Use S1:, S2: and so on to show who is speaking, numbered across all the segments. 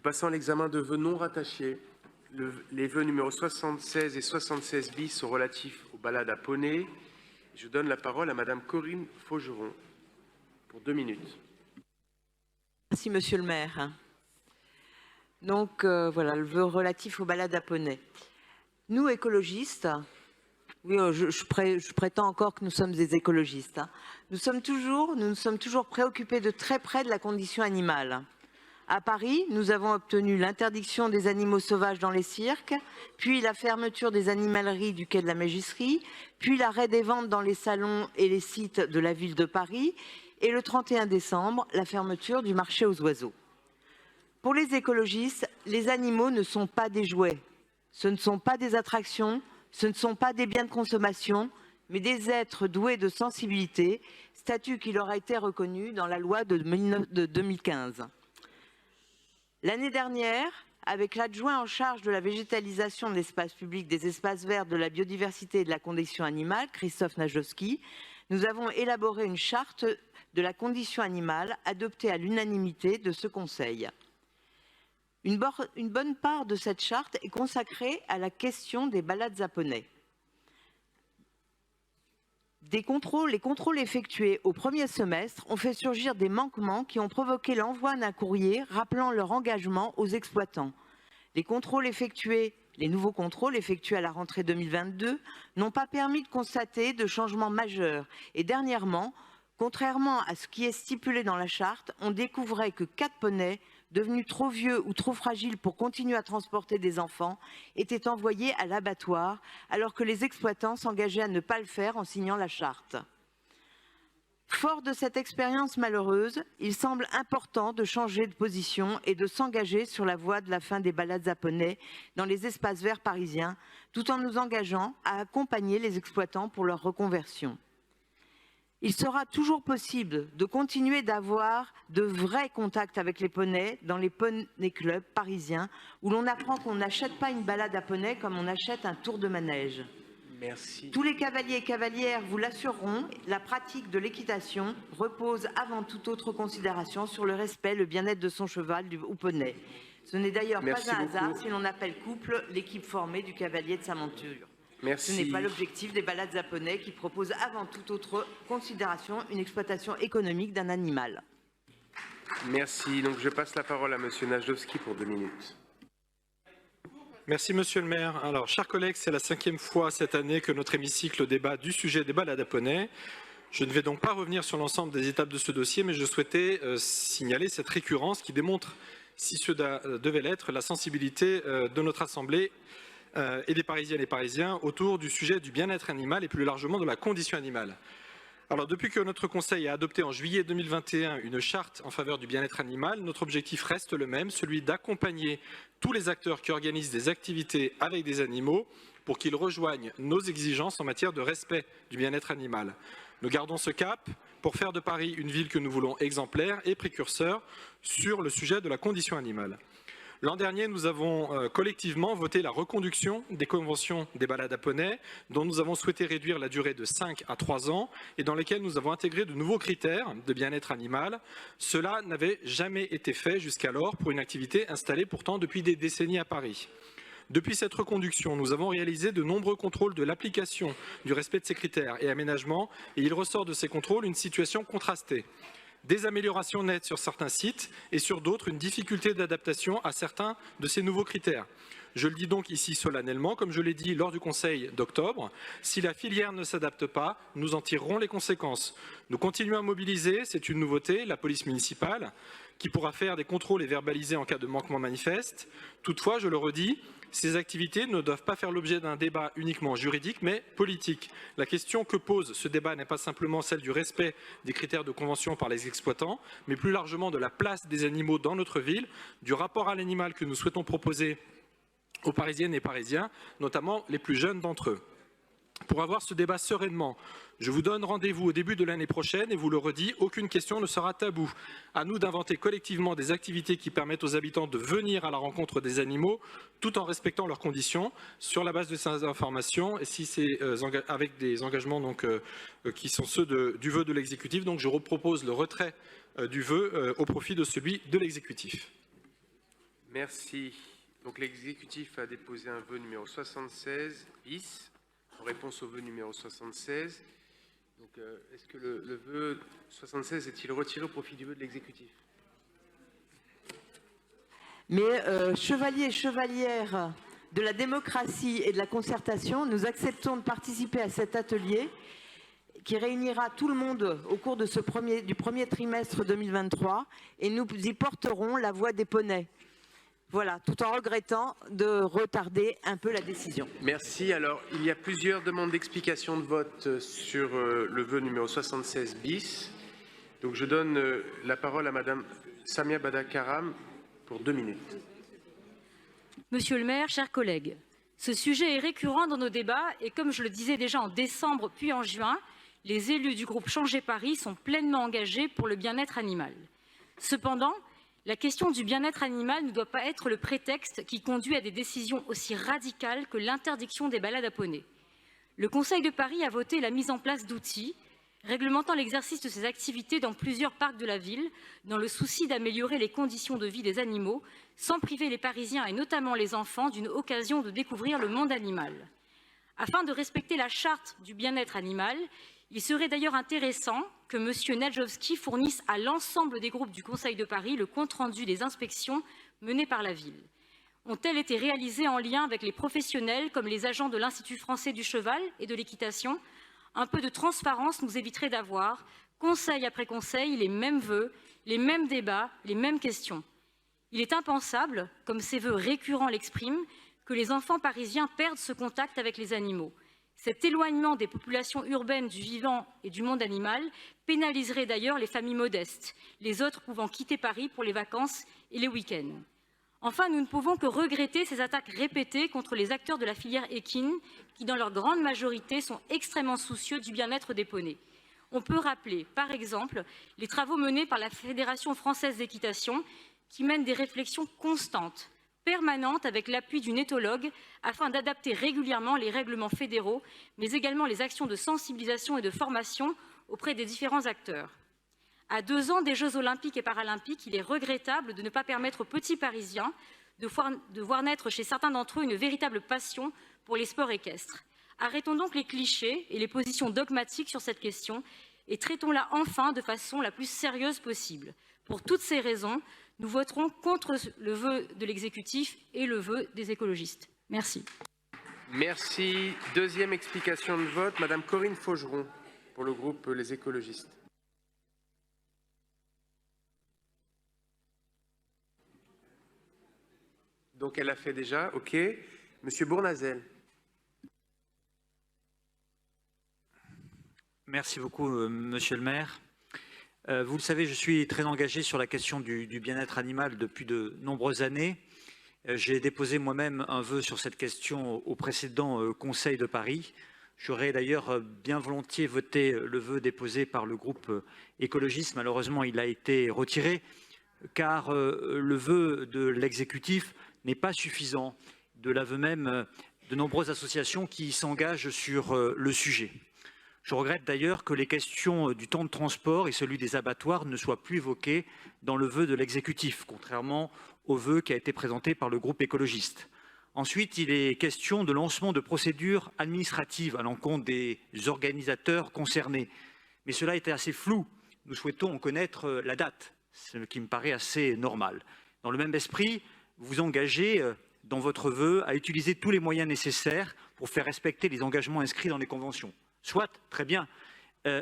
S1: passons à l'examen de vœux non rattachés. Les vœux numéros 76 et 76 bis sont relatifs aux balades à poney. Je donne la parole à Madame Corinne Faugeron pour 2 minutes.
S2: Merci Monsieur le maire. Donc voilà, le vœu relatif aux balades à poney. Nous écologistes, oui, je prétends encore que nous sommes des écologistes, hein. Nous nous sommes toujours préoccupés de très près de la condition animale. À Paris, nous avons obtenu l'interdiction des animaux sauvages dans les cirques, puis la fermeture des animaleries du quai de la Mégisserie, puis l'arrêt des ventes dans les salons et les sites de la ville de Paris, et le 31 décembre, la fermeture du marché aux oiseaux. Pour les écologistes, les animaux ne sont pas des jouets, ce ne sont pas des attractions, ce ne sont pas des biens de consommation, mais des êtres doués de sensibilité, statut qui leur a été reconnu dans la loi de 2015. L'année dernière, avec l'adjoint en charge de la végétalisation de l'espace public, des espaces verts, de la biodiversité et de la condition animale, Christophe Najowski, nous avons élaboré une charte de la condition animale adoptée à l'unanimité de ce Conseil. Une bonne part de cette charte est consacrée à la question des balades à poney. Les contrôles effectués au premier semestre ont fait surgir des manquements qui ont provoqué l'envoi d'un courrier rappelant leur engagement aux exploitants. Les nouveaux contrôles effectués à la rentrée 2022 n'ont pas permis de constater de changements majeurs. Et dernièrement, contrairement à ce qui est stipulé dans la charte, on découvrait que 4 poneys devenus trop vieux ou trop fragiles pour continuer à transporter des enfants, étaient envoyés à l'abattoir, alors que les exploitants s'engageaient à ne pas le faire en signant la charte. Fort de cette expérience malheureuse, il semble important de changer de position et de s'engager sur la voie de la fin des balades à poney dans les espaces verts parisiens, tout en nous engageant à accompagner les exploitants pour leur reconversion. Il sera toujours possible de continuer d'avoir de vrais contacts avec les poneys dans les poney clubs parisiens où l'on apprend qu'on n'achète pas une balade à poney comme on achète un tour de manège.
S1: Merci.
S2: Tous les cavaliers et cavalières vous l'assureront, la pratique de l'équitation repose avant toute autre considération sur le respect, le bien-être de son cheval ou poney. Ce n'est d'ailleurs pas un hasard si l'on appelle couple l'équipe formée du cavalier de sa monture.
S1: Merci.
S2: Ce n'est pas l'objectif des balades à poney qui proposent avant toute autre considération une exploitation économique d'un animal.
S1: Merci. Donc je passe la parole à Monsieur Najowski pour 2 minutes.
S3: Merci Monsieur le maire. Alors, chers collègues, c'est la 5e fois cette année que notre hémicycle débat du sujet des balades à poney. Je ne vais donc pas revenir sur l'ensemble des étapes de ce dossier, mais je souhaitais signaler cette récurrence qui démontre, si ce devait l'être, la sensibilité de notre Assemblée et des Parisiennes et Parisiens autour du sujet du bien-être animal et plus largement de la condition animale. Alors, depuis que notre Conseil a adopté en juillet 2021 une charte en faveur du bien-être animal, notre objectif reste le même, celui d'accompagner tous les acteurs qui organisent des activités avec des animaux pour qu'ils rejoignent nos exigences en matière de respect du bien-être animal. Nous gardons ce cap pour faire de Paris une ville que nous voulons exemplaire et précurseur sur le sujet de la condition animale. L'an dernier, nous avons collectivement voté la reconduction des conventions des balades à poney, dont nous avons souhaité réduire la durée de 5 à 3 ans et dans lesquelles nous avons intégré de nouveaux critères de bien-être animal. Cela n'avait jamais été fait jusqu'alors pour une activité installée pourtant depuis des décennies à Paris. Depuis cette reconduction, nous avons réalisé de nombreux contrôles de l'application du respect de ces critères et aménagements, et il ressort de ces contrôles une situation contrastée. Des améliorations nettes sur certains sites et sur d'autres une difficulté d'adaptation à certains de ces nouveaux critères. Je le dis donc ici solennellement, comme je l'ai dit lors du Conseil d'octobre, si la filière ne s'adapte pas, nous en tirerons les conséquences. Nous continuons à mobiliser, c'est une nouveauté, la police municipale, qui pourra faire des contrôles et verbaliser en cas de manquement manifeste. Toutefois, je le redis, ces activités ne doivent pas faire l'objet d'un débat uniquement juridique, mais politique. La question que pose ce débat n'est pas simplement celle du respect des critères de convention par les exploitants, mais plus largement de la place des animaux dans notre ville, du rapport à l'animal que nous souhaitons proposer aux Parisiennes et Parisiens, notamment les plus jeunes d'entre eux. Pour avoir ce débat sereinement, je vous donne rendez-vous au début de l'année prochaine et vous le redis, aucune question ne sera taboue. À nous d'inventer collectivement des activités qui permettent aux habitants de venir à la rencontre des animaux tout en respectant leurs conditions sur la base de ces informations et si c'est avec des engagements donc, qui sont ceux du vœu de l'exécutif. Donc je repropose le retrait du vœu au profit de celui de l'exécutif.
S1: Merci. Donc l'exécutif a déposé un vœu numéro 76 bis en réponse au vœu numéro 76. Donc est-ce que le vœu 76 est-il retiré au profit du vœu de l'exécutif?
S2: Mais chevaliers et chevalières de la démocratie et de la concertation, nous acceptons de participer à cet atelier qui réunira tout le monde au cours de du premier trimestre 2023 et nous y porterons la voix des poneys. Voilà, tout en regrettant de retarder un peu la décision.
S1: Merci. Alors, il y a plusieurs demandes d'explication de vote sur le vœu numéro 76 bis. Donc, je donne la parole à Madame Samia Badakaram pour 2 minutes.
S4: Monsieur le maire, chers collègues, ce sujet est récurrent dans nos débats et comme je le disais déjà en décembre puis en juin, les élus du groupe Changer Paris sont pleinement engagés pour le bien-être animal. Cependant, la question du bien-être animal ne doit pas être le prétexte qui conduit à des décisions aussi radicales que l'interdiction des balades à poney. Le Conseil de Paris a voté la mise en place d'outils réglementant l'exercice de ces activités dans plusieurs parcs de la ville, dans le souci d'améliorer les conditions de vie des animaux, sans priver les Parisiens et notamment les enfants d'une occasion de découvrir le monde animal. Afin de respecter la charte du bien-être animal, il serait d'ailleurs intéressant que M. Nadjovski fournisse à l'ensemble des groupes du Conseil de Paris le compte-rendu des inspections menées par la ville. Ont-elles été réalisées en lien avec les professionnels comme les agents de l'Institut français du cheval et de l'équitation? Un peu de transparence nous éviterait d'avoir, conseil après conseil, les mêmes vœux, les mêmes débats, les mêmes questions. Il est impensable, comme ces vœux récurrents l'expriment, que les enfants parisiens perdent ce contact avec les animaux. Cet éloignement des populations urbaines du vivant et du monde animal pénaliserait d'ailleurs les familles modestes, les autres pouvant quitter Paris pour les vacances et les week-ends. Enfin, nous ne pouvons que regretter ces attaques répétées contre les acteurs de la filière équine qui, dans leur grande majorité, sont extrêmement soucieux du bien-être des poneys. On peut rappeler, par exemple, les travaux menés par la Fédération française d'équitation qui mène des réflexions constantes, permanentes avec l'appui d'une éthologue afin d'adapter régulièrement les règlements fédéraux, mais également les actions de sensibilisation et de formation auprès des différents acteurs. À 2 ans des Jeux olympiques et paralympiques, il est regrettable de ne pas permettre aux petits Parisiens de voir naître chez certains d'entre eux une véritable passion pour les sports équestres. Arrêtons donc les clichés et les positions dogmatiques sur cette question et traitons-la enfin de façon la plus sérieuse possible. Pour toutes ces raisons, nous voterons contre le vœu de l'exécutif et le vœu des écologistes. Merci.
S1: Merci. Deuxième explication de vote, Madame Corinne Faugeron pour le groupe Les Écologistes. Donc elle l'a fait déjà, ok. Monsieur Bournazel.
S5: Merci beaucoup, monsieur le maire. Vous le savez, je suis très engagé sur la question du bien-être animal depuis de nombreuses années. J'ai déposé moi-même un vœu sur cette question au précédent Conseil de Paris. J'aurais d'ailleurs bien volontiers voté le vœu déposé par le groupe écologiste. Malheureusement, il a été retiré car le vœu de l'exécutif n'est pas suffisant, de l'aveu même de nombreuses associations qui s'engagent sur le sujet. Je regrette d'ailleurs que les questions du temps de transport et celui des abattoirs ne soient plus évoquées dans le vœu de l'exécutif, contrairement au vœu qui a été présenté par le groupe écologiste. Ensuite, il est question de lancement de procédures administratives à l'encontre des organisateurs concernés. Mais cela était assez flou. Nous souhaitons en connaître la date, ce qui me paraît assez normal. Dans le même esprit, vous vous engagez dans votre vœu à utiliser tous les moyens nécessaires pour faire respecter les engagements inscrits dans les conventions. Soit, très bien,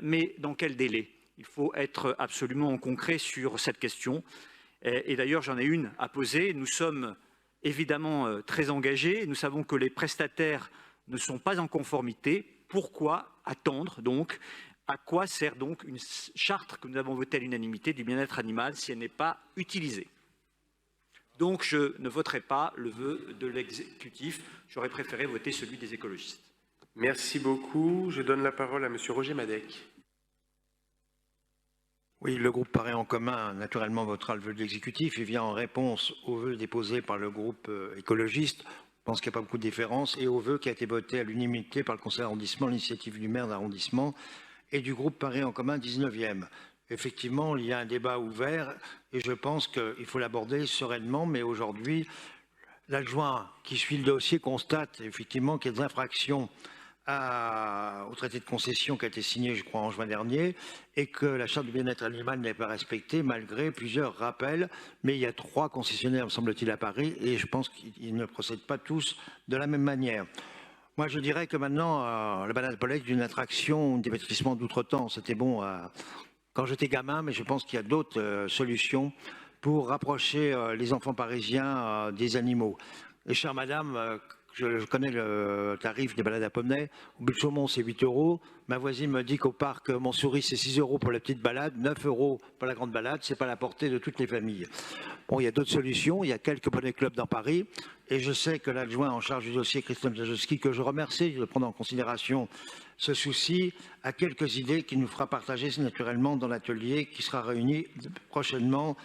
S5: mais dans quel délai? Il faut être absolument concret sur cette question. Et d'ailleurs, j'en ai une à poser. Nous sommes évidemment très engagés. Nous savons que les prestataires ne sont pas en conformité. Pourquoi attendre donc? À quoi sert donc une charte que nous avons votée à l'unanimité du bien-être animal si elle n'est pas utilisée? Donc je ne voterai pas le vœu de l'exécutif. J'aurais préféré voter celui des écologistes.
S1: Merci beaucoup. Je donne la parole à Monsieur Roger Madec.
S6: Oui, le groupe Paris en commun, naturellement, votera le vœu de l'exécutif. Il vient en réponse au vœu déposé par le groupe écologiste. Je pense qu'il n'y a pas beaucoup de différence. Et au vœu qui a été voté à l'unanimité par le conseil d'arrondissement, l'initiative du maire d'arrondissement et du groupe Paris en commun 19e. Effectivement, il y a un débat ouvert et je pense qu'il faut l'aborder sereinement, mais aujourd'hui, l'adjoint qui suit le dossier constate effectivement qu'il y a des infractions au traité de concession qui a été signé, je crois, en juin dernier, et que la charte du bien-être animal n'est pas respectée malgré plusieurs rappels. Mais il y a 3 concessionnaires, me semble-t-il, à Paris, et je pense qu'ils ne procèdent pas tous de la même manière. Moi, je dirais que maintenant, la balade Paulette est une attraction, un divertissement d'outre-temps. C'était bon quand j'étais gamin, mais je pense qu'il y a d'autres solutions pour rapprocher les enfants parisiens des animaux. Et chère madame, je connais le tarif des balades à poney. Au Butte-Chaumont, c'est 8 €. Ma voisine me dit qu'au parc Montsouris, c'est 6 € pour la petite balade, 9 € pour la grande balade. Ce n'est pas à la portée de toutes les familles. Bon, il y a d'autres solutions. Il y a quelques poney clubs dans Paris. Et je sais que l'adjoint en charge du dossier, Christophe Zajewski, que je remercie de prendre en considération ce souci, a quelques idées qu'il nous fera partager naturellement dans l'atelier qui sera réuni prochainement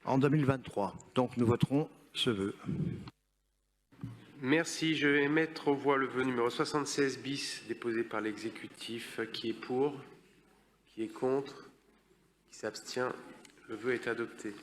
S6: en 2023. Donc nous voterons ce vœu.
S1: Merci. Je vais mettre aux voix le vœu numéro 76 bis déposé par l'exécutif. Qui est pour? Qui est contre? Qui s'abstient? Le vœu est adopté.